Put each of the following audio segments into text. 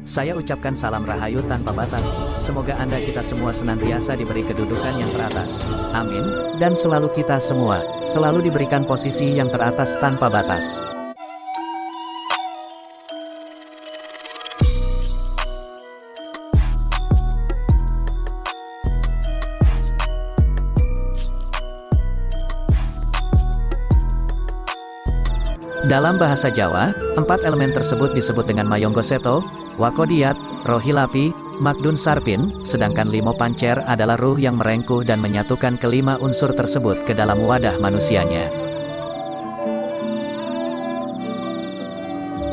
Saya ucapkan salam rahayu tanpa batas. Semoga Anda kita semua senantiasa diberi kedudukan yang teratas. Amin. Dan selalu kita semua, selalu diberikan posisi yang teratas tanpa batas. Dalam bahasa Jawa, 4 elemen tersebut disebut dengan Mayonggo Seto, Wakodiat, Rohilapi, Magdun Sarpin, sedangkan Limo Pancer adalah ruh yang merengkuh dan menyatukan kelima unsur tersebut ke dalam wadah manusianya.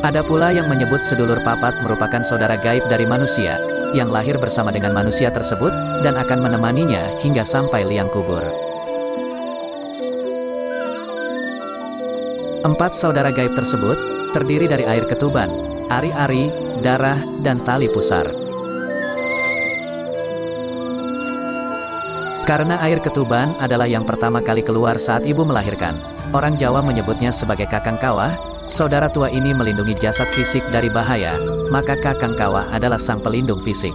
Ada pula yang menyebut sedulur papat merupakan saudara gaib dari manusia, yang lahir bersama dengan manusia tersebut, dan akan menemaninya hingga sampai liang kubur. 4 saudara gaib tersebut, terdiri dari air ketuban, ari-ari, darah, dan tali pusar. Karena air ketuban adalah yang pertama kali keluar saat ibu melahirkan, orang Jawa menyebutnya sebagai kakang kawah. Saudara tua ini melindungi jasad fisik dari bahaya, maka kakang kawah adalah sang pelindung fisik.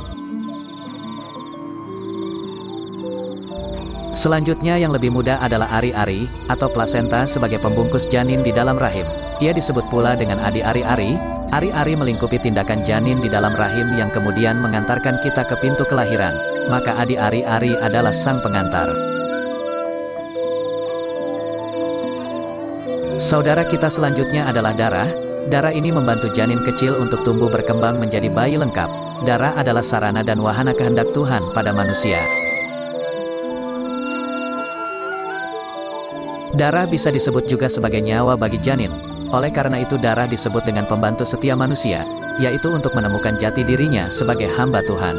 Selanjutnya yang lebih mudah adalah ari-ari, atau plasenta sebagai pembungkus janin di dalam rahim. Ia disebut pula dengan adi ari-ari. Ari-ari melingkupi tindakan janin di dalam rahim yang kemudian mengantarkan kita ke pintu kelahiran, maka adi ari-ari adalah sang pengantar. Saudara kita selanjutnya adalah darah. Darah ini membantu janin kecil untuk tumbuh berkembang menjadi bayi lengkap. Darah adalah sarana dan wahana kehendak Tuhan pada manusia. Darah bisa disebut juga sebagai nyawa bagi janin. Oleh karena itu darah disebut dengan pembantu setia manusia, yaitu untuk menemukan jati dirinya sebagai hamba Tuhan.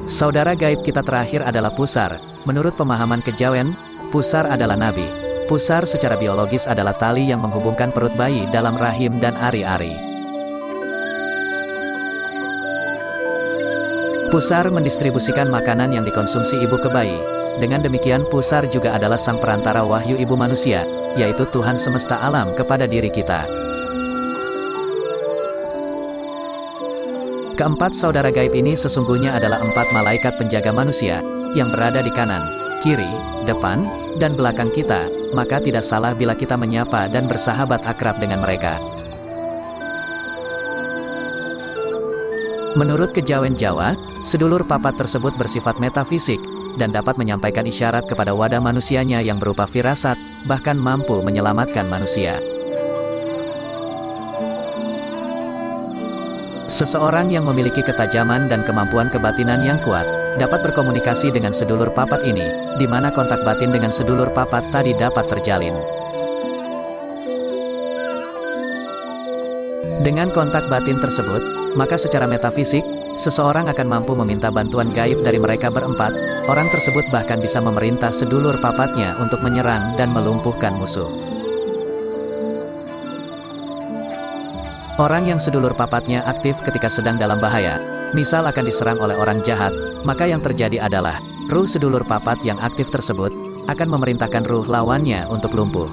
Saudara gaib kita terakhir adalah pusar. Menurut pemahaman kejawen, pusar adalah nabi. Pusar secara biologis adalah tali yang menghubungkan perut bayi dalam rahim dan ari-ari. Pusar mendistribusikan makanan yang dikonsumsi ibu ke bayi. Dengan demikian pusar juga adalah sang perantara wahyu ibu manusia, yaitu Tuhan semesta alam kepada diri kita. Keempat saudara gaib ini sesungguhnya adalah 4 malaikat penjaga manusia, yang berada di kanan, kiri, depan, dan belakang kita, maka tidak salah bila kita menyapa dan bersahabat akrab dengan mereka. Menurut kejawen Jawa, sedulur papat tersebut bersifat metafisik, dan dapat menyampaikan isyarat kepada wadah manusianya yang berupa firasat, bahkan mampu menyelamatkan manusia. Seseorang yang memiliki ketajaman dan kemampuan kebatinan yang kuat, dapat berkomunikasi dengan sedulur papat ini, di mana kontak batin dengan sedulur papat tadi dapat terjalin. Dengan kontak batin tersebut, maka secara metafisik, seseorang akan mampu meminta bantuan gaib dari mereka berempat. Orang tersebut bahkan bisa memerintah sedulur papatnya untuk menyerang dan melumpuhkan musuh. Orang yang sedulur papatnya aktif ketika sedang dalam bahaya, misal akan diserang oleh orang jahat, maka yang terjadi adalah, ruh sedulur papat yang aktif tersebut, akan memerintahkan ruh lawannya untuk lumpuh.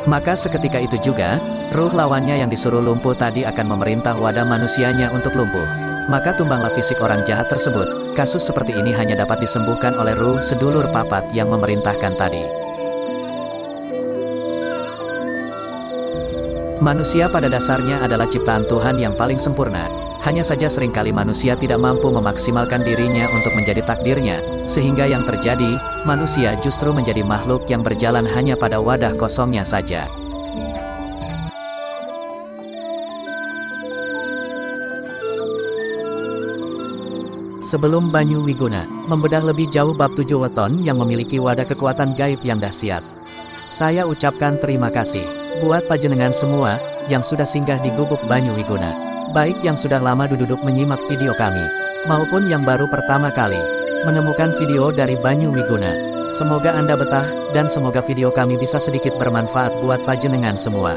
Maka seketika itu juga, ruh lawannya yang disuruh lumpuh tadi akan memerintah wadah manusianya untuk lumpuh. Maka tumbanglah fisik orang jahat tersebut. Kasus seperti ini hanya dapat disembuhkan oleh ruh sedulur papat yang memerintahkan tadi. Manusia pada dasarnya adalah ciptaan Tuhan yang paling sempurna. Hanya saja seringkali manusia tidak mampu memaksimalkan dirinya untuk menjadi takdirnya, sehingga yang terjadi, manusia justru menjadi makhluk yang berjalan hanya pada wadah kosongnya saja. Sebelum Banyu Wiguna membedah lebih jauh bab 7 weton yang memiliki wadah kekuatan gaib yang dahsyat, saya ucapkan terima kasih buat panjenengan semua yang sudah singgah di gubuk Banyu Wiguna, baik yang sudah lama duduk menyimak video kami, maupun yang baru pertama kali menemukan video dari Banyu Wiguna. Semoga Anda betah, dan semoga video kami bisa sedikit bermanfaat buat panjenengan semua.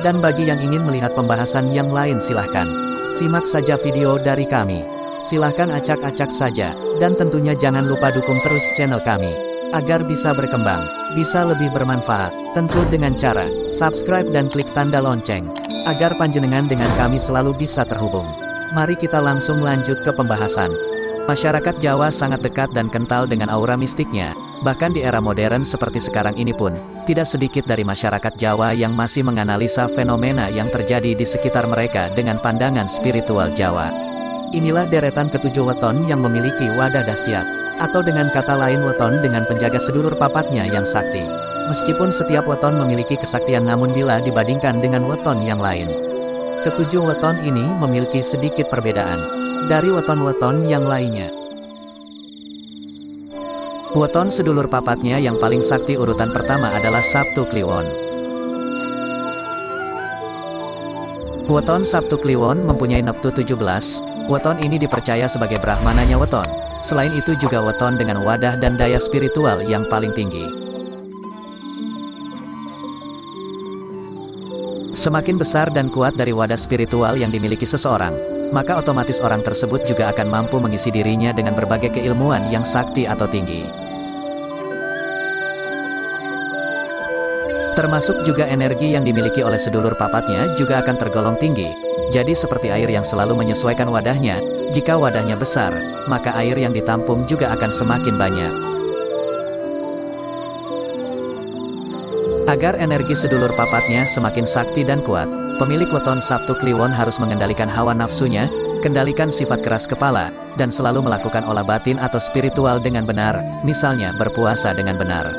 Dan bagi yang ingin melihat pembahasan yang lain silahkan simak saja video dari kami. Silahkan acak-acak saja, dan tentunya jangan lupa dukung terus channel kami. Agar bisa berkembang, bisa lebih bermanfaat, tentu dengan cara subscribe dan klik tanda lonceng, agar panjenengan dengan kami selalu bisa terhubung. Mari kita langsung lanjut ke pembahasan. Masyarakat Jawa sangat dekat dan kental dengan aura mistiknya. Bahkan di era modern seperti sekarang ini pun, tidak sedikit dari masyarakat Jawa yang masih menganalisa fenomena yang terjadi di sekitar mereka dengan pandangan spiritual Jawa. Inilah deretan ketujuh weton yang memiliki wadah dahsyat, atau dengan kata lain weton dengan penjaga sedulur papatnya yang sakti. Meskipun setiap weton memiliki kesaktian namun bila dibandingkan dengan weton yang lain, ketujuh weton ini memiliki sedikit perbedaan dari weton-weton yang lainnya. Weton sedulur papatnya yang paling sakti urutan pertama adalah Sabtu Kliwon. Weton Sabtu Kliwon mempunyai neptu 17, weton ini dipercaya sebagai brahmananya weton. Selain itu juga weton dengan wadah dan daya spiritual yang paling tinggi. Semakin besar dan kuat dari wadah spiritual yang dimiliki seseorang, maka otomatis orang tersebut juga akan mampu mengisi dirinya dengan berbagai keilmuan yang sakti atau tinggi. Termasuk juga energi yang dimiliki oleh sedulur papatnya juga akan tergolong tinggi. Jadi seperti air yang selalu menyesuaikan wadahnya, jika wadahnya besar, maka air yang ditampung juga akan semakin banyak. Agar energi sedulur papatnya semakin sakti dan kuat, pemilik weton Sabtu Kliwon harus mengendalikan hawa nafsunya, kendalikan sifat keras kepala, dan selalu melakukan olah batin atau spiritual dengan benar, misalnya berpuasa dengan benar.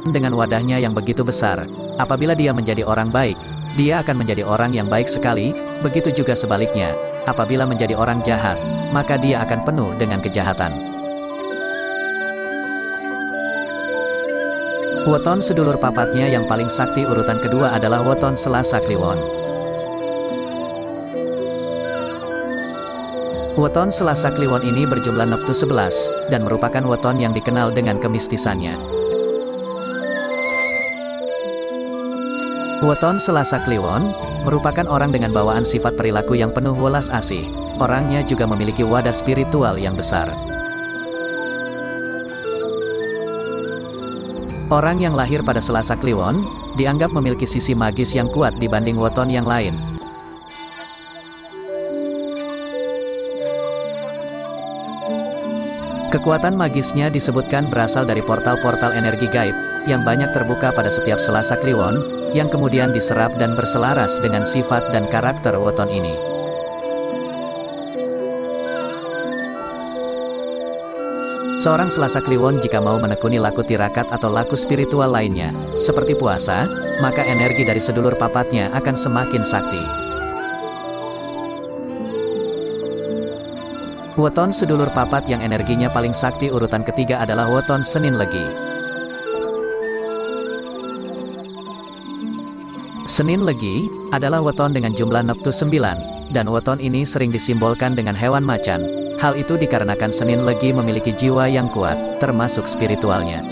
Dengan wadahnya yang begitu besar, apabila dia menjadi orang baik, dia akan menjadi orang yang baik sekali, begitu juga sebaliknya, apabila menjadi orang jahat, maka dia akan penuh dengan kejahatan. Weton sedulur papatnya yang paling sakti urutan kedua adalah weton Selasa Kliwon. Weton Selasa Kliwon ini berjumlah neptu 11, dan merupakan weton yang dikenal dengan kemistisannya. Weton Selasa Kliwon merupakan orang dengan bawaan sifat perilaku yang penuh welas asih. Orangnya juga memiliki wadah spiritual yang besar. Orang yang lahir pada Selasa Kliwon dianggap memiliki sisi magis yang kuat dibanding weton yang lain. Kekuatan magisnya disebutkan berasal dari portal-portal energi gaib yang banyak terbuka pada setiap Selasa Kliwon, yang kemudian diserap dan berselaras dengan sifat dan karakter weton ini. Seorang Selasa Kliwon jika mau menekuni laku tirakat atau laku spiritual lainnya, seperti puasa, maka energi dari sedulur papatnya akan semakin sakti. Weton sedulur papat yang energinya paling sakti urutan ketiga adalah weton Senin Legi. Senin Legi adalah weton dengan jumlah neptu 9, dan weton ini sering disimbolkan dengan hewan macan. Hal itu dikarenakan Senin Legi memiliki jiwa yang kuat, termasuk spiritualnya.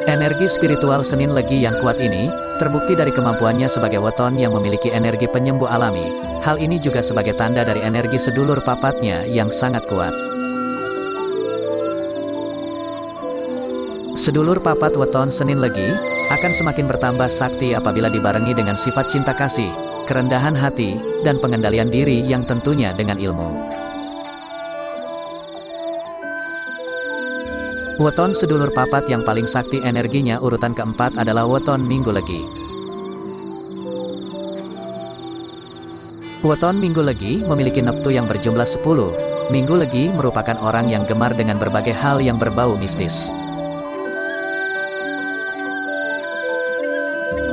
Energi spiritual Senin Legi yang kuat ini, terbukti dari kemampuannya sebagai weton yang memiliki energi penyembuh alami. Hal ini juga sebagai tanda dari energi sedulur papatnya yang sangat kuat. Sedulur papat weton Senin Legi akan semakin bertambah sakti apabila dibarengi dengan sifat cinta kasih, kerendahan hati, dan pengendalian diri yang tentunya dengan ilmu. Weton sedulur papat yang paling sakti energinya urutan keempat adalah weton Minggu Legi. Weton Minggu Legi memiliki neptu yang berjumlah 10. Minggu Legi merupakan orang yang gemar dengan berbagai hal yang berbau mistis.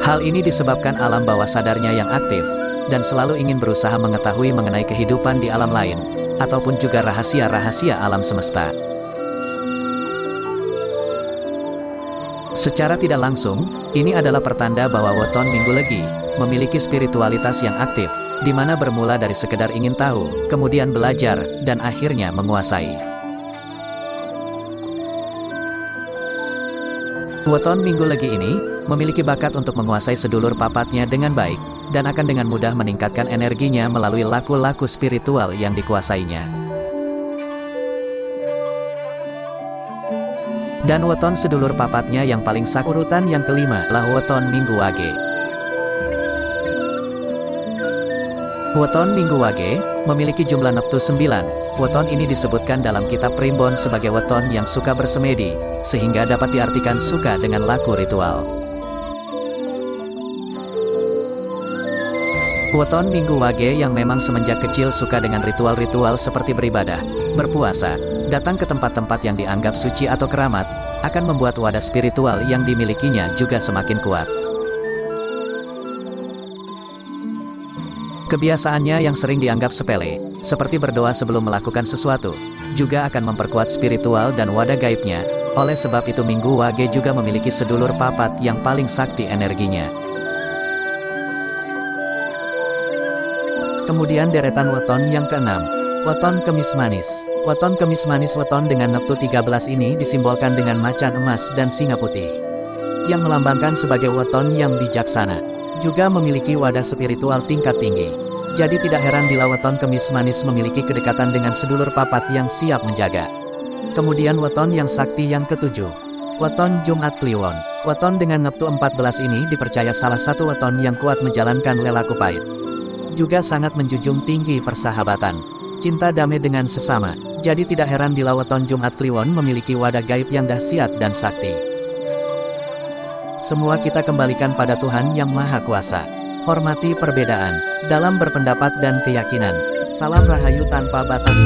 Hal ini disebabkan alam bawah sadarnya yang aktif, dan selalu ingin berusaha mengetahui mengenai kehidupan di alam lain, ataupun juga rahasia-rahasia alam semesta. Secara tidak langsung, ini adalah pertanda bahwa weton Minggu Legi memiliki spiritualitas yang aktif, di mana bermula dari sekedar ingin tahu, kemudian belajar, dan akhirnya menguasai. Weton Minggu Legi ini memiliki bakat untuk menguasai sedulur papatnya dengan baik, dan akan dengan mudah meningkatkan energinya melalui laku-laku spiritual yang dikuasainya. Dan weton sedulur papatnya yang paling sakti Urutan yang kelima adalah weton Minggu Wage. Weton Minggu Wage memiliki jumlah neptu 9. Weton ini disebutkan dalam kitab Primbon sebagai weton yang suka bersemedi, sehingga dapat diartikan suka dengan laku ritual. Weton Minggu Wage yang memang semenjak kecil suka dengan ritual-ritual seperti beribadah, berpuasa, datang ke tempat-tempat yang dianggap suci atau keramat, akan membuat wadah spiritual yang dimilikinya juga semakin kuat. Kebiasaannya yang sering dianggap sepele, seperti berdoa sebelum melakukan sesuatu, juga akan memperkuat spiritual dan wadah gaibnya. Oleh sebab itu Minggu Wage juga memiliki sedulur papat yang paling sakti energinya. Kemudian deretan weton yang keenam, weton kemis manis. Weton kemis manis weton dengan neptu 13 ini disimbolkan dengan macan emas dan singa putih, yang melambangkan sebagai weton yang bijaksana. Juga memiliki wadah spiritual tingkat tinggi. Jadi tidak heran bila weton kemis manis memiliki kedekatan dengan sedulur papat yang siap menjaga. Kemudian weton yang sakti yang ketujuh, weton Jumat Kliwon. Weton dengan neptu 14 ini dipercaya salah satu weton yang kuat menjalankan lelaku pahit. Juga sangat menjunjung tinggi persahabatan, cinta damai dengan sesama. Jadi tidak heran bila weton Jumat Kliwon memiliki wadah gaib yang dahsyat dan sakti. Semua kita kembalikan pada Tuhan Yang Maha Kuasa. Hormati perbedaan dalam berpendapat dan keyakinan. Salam Rahayu tanpa batas.